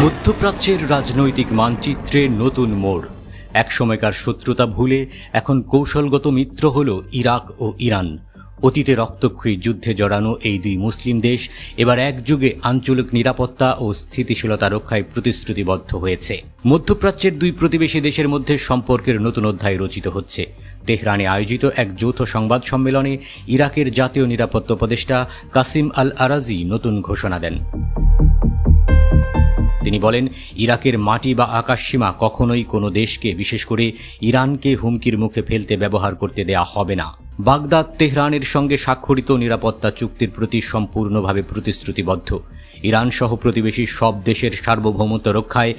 মধ্যপ্রাচ্যের রাজনৈতিক মানচিত্রে নতুন মোড়। একসময়কার শত্রুতা ভুলে এখন কৌশলগত মিত্র হল ইরাক ও ইরান। অতীতে রক্তক্ষয়ী যুদ্ধে জড়ানো এই দুই মুসলিম দেশ এবার একযোগে আঞ্চলিক নিরাপত্তা ও স্থিতিশীলতা রক্ষায় প্রতিশ্রুতিবদ্ধ হয়েছে। মধ্যপ্রাচ্যের দুই প্রতিবেশী দেশের মধ্যে সম্পর্কের নতুন অধ্যায় রচিত হচ্ছে। তেহরানে আয়োজিত এক যৌথ সংবাদ সম্মেলনে ইরাকের জাতীয় নিরাপত্তা উপদেষ্টা কাসিম আল আরাজি নতুন ঘোষণা দেন। তিনি বলেন, ইরাকের মাটি বা আকাশসীমা কখনোই কোনো দেশকে, বিশেষ করে ইরানকে হুমকির মুখে ফেলতে ব্যবহার করতে দেয়া হবে না। বাগদাদ তেহরানের সঙ্গে স্বাক্ষরিত নিরাপত্তা চুক্তির প্রতি সম্পূর্ণভাবে প্রতিশ্রুতিবদ্ধ। ইরান সহ প্রতিবেশী সব দেশের সার্বভৌমত্ব রক্ষায়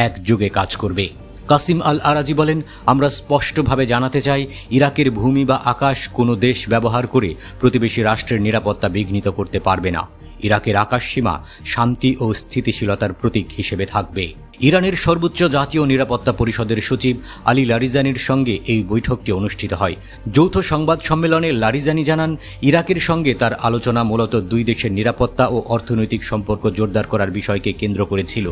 একযোগে কাজ করবে। কাসিম আল আরাজি বলেন, আমরা স্পষ্টভাবে জানাতে চাই, ইরাকের ভূমি বা আকাশ কোনো দেশ ব্যবহার করে প্রতিবেশী রাষ্ট্রের নিরাপত্তা বিঘ্নিত করতে পারবে না। ইরাকের আকাশসীমা শান্তি ও স্থিতিশীলতার প্রতীক হিসেবে থাকবে। ইরানের সর্বোচ্চ জাতীয় নিরাপত্তা পরিষদের সচিব আলী লারিজানির সঙ্গে এই বৈঠকটি অনুষ্ঠিত হয়। যৌথ সংবাদ সম্মেলনে লারিজানি জানান, ইরাকের সঙ্গে তার আলোচনা মূলত দুই দেশের নিরাপত্তা ও অর্থনৈতিক সম্পর্ক জোরদার করার বিষয়কে কেন্দ্র করেছিল।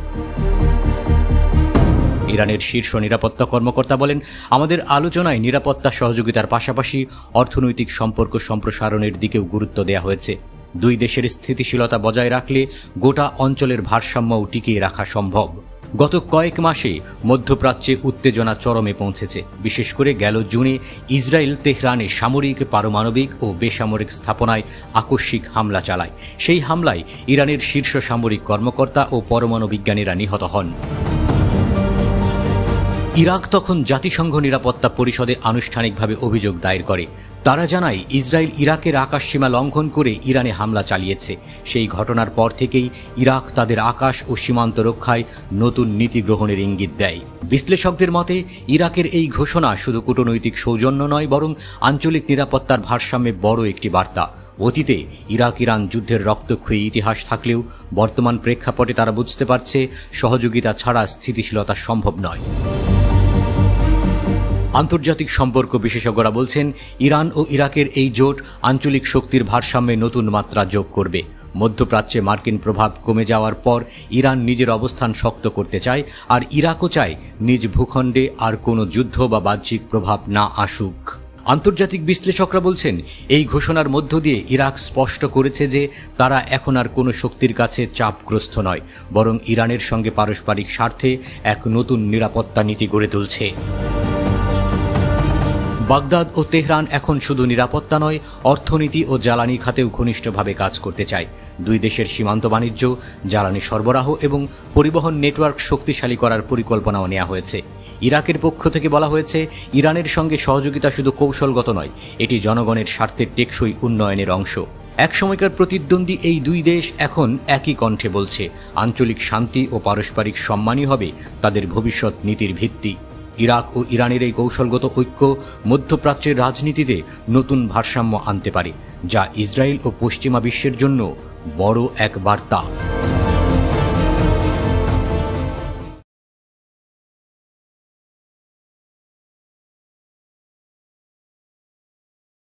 ইরানের শীর্ষ নিরাপত্তা কর্মকর্তা বলেন, আমাদের আলোচনায় নিরাপত্তা সহযোগিতার পাশাপাশি অর্থনৈতিক সম্পর্ক সম্প্রসারণের দিকেও গুরুত্ব দেওয়া হয়েছে। দুই দেশের স্থিতিশীলতা বজায় রাখলে গোটা অঞ্চলের ভারসাম্যও টিকিয়ে রাখা সম্ভব। গত কয়েক মাসে মধ্যপ্রাচ্যে উত্তেজনা চরমে পৌঁছেছে। বিশেষ করে গেল জুনে ইসরায়েল তেহরানে সামরিক, পারমাণবিক ও বেসামরিক স্থাপনায় আকস্মিক হামলা চালায়। সেই হামলায় ইরানের শীর্ষ সামরিক কর্মকর্তা ও পরমাণু বিজ্ঞানীরা নিহত হন। ইরাক তখন জাতিসংঘ নিরাপত্তা পরিষদে আনুষ্ঠানিকভাবে অভিযোগ দায়ের করে। তারা জানায়, ইসরায়েল ইরাকের আকাশসীমা লঙ্ঘন করে ইরানে হামলা চালিয়েছে। সেই ঘটনার পর থেকেই ইরাক তাদের আকাশ ও সীমান্ত রক্ষায় নতুন নীতি গ্রহণের ইঙ্গিত দেয়। বিশ্লেষকদের মতে, ইরাকের এই ঘোষণা শুধু কূটনৈতিক সৌজন্য নয়, বরং আঞ্চলিক নিরাপত্তার ভারসাম্যে বড় একটি বার্তা। অতীতে ইরাক ইরান যুদ্ধের রক্তক্ষয়ী ইতিহাস থাকলেও বর্তমান প্রেক্ষাপটে তারা বুঝতে পারছে, সহযোগিতা ছাড়া স্থিতিশীলতা সম্ভব নয়। আন্তর্জাতিক সম্পর্ক বিশেষজ্ঞরা বলছেন, ইরান ও ইরাকের এই জোট আঞ্চলিক শক্তির ভারসাম্যে নতুন মাত্রা যোগ করবে। মধ্যপ্রাচ্যে মার্কিন প্রভাব কমে যাওয়ার পর ইরান নিজের অবস্থান শক্ত করতে চায়, আর ইরাকও চায় নিজ ভূখণ্ডে আর কোনো যুদ্ধ বা বাহ্যিক প্রভাব না আসুক। আন্তর্জাতিক বিশ্লেষকরা বলছেন, এই ঘোষণার মধ্য দিয়ে ইরাক স্পষ্ট করেছে যে তারা এখন আর কোনো শক্তির কাছে চাপগ্রস্ত নয়, বরং ইরানের সঙ্গে পারস্পরিক স্বার্থে এক নতুন নিরাপত্তা নীতি গড়ে তুলছে। বাগদাদ ও তেহরান এখন শুধু নিরাপত্তা নয়, অর্থনীতি ও জ্বালানি খাতেও ঘনিষ্ঠভাবে কাজ করতে চায়। দুই দেশের সীমান্ত বাণিজ্য, জ্বালানি সরবরাহ এবং পরিবহন নেটওয়ার্ক শক্তিশালী করার পরিকল্পনাও নেওয়া হয়েছে। ইরাকের পক্ষ থেকে বলা হয়েছে, ইরানের সঙ্গে সহযোগিতা শুধু কৌশলগত নয়, এটি জনগণের স্বার্থের টেকসই উন্নয়নের অংশ। একসময়কার প্রতিদ্বন্দ্বী এই দুই দেশ এখন একই কণ্ঠে বলছে, আঞ্চলিক শান্তি ও পারস্পরিক সম্মানই হবে তাদের ভবিষ্যৎ নীতির ভিত্তি। ইরাক ও ইরানের এই কৌশলগত ঐক্য মধ্যপ্রাচ্যের রাজনীতিতে নতুন ভারসাম্য আনতে পারে, যা ইসরায়েল ও পশ্চিমা বিশ্বের জন্য বড় এক বার্তা।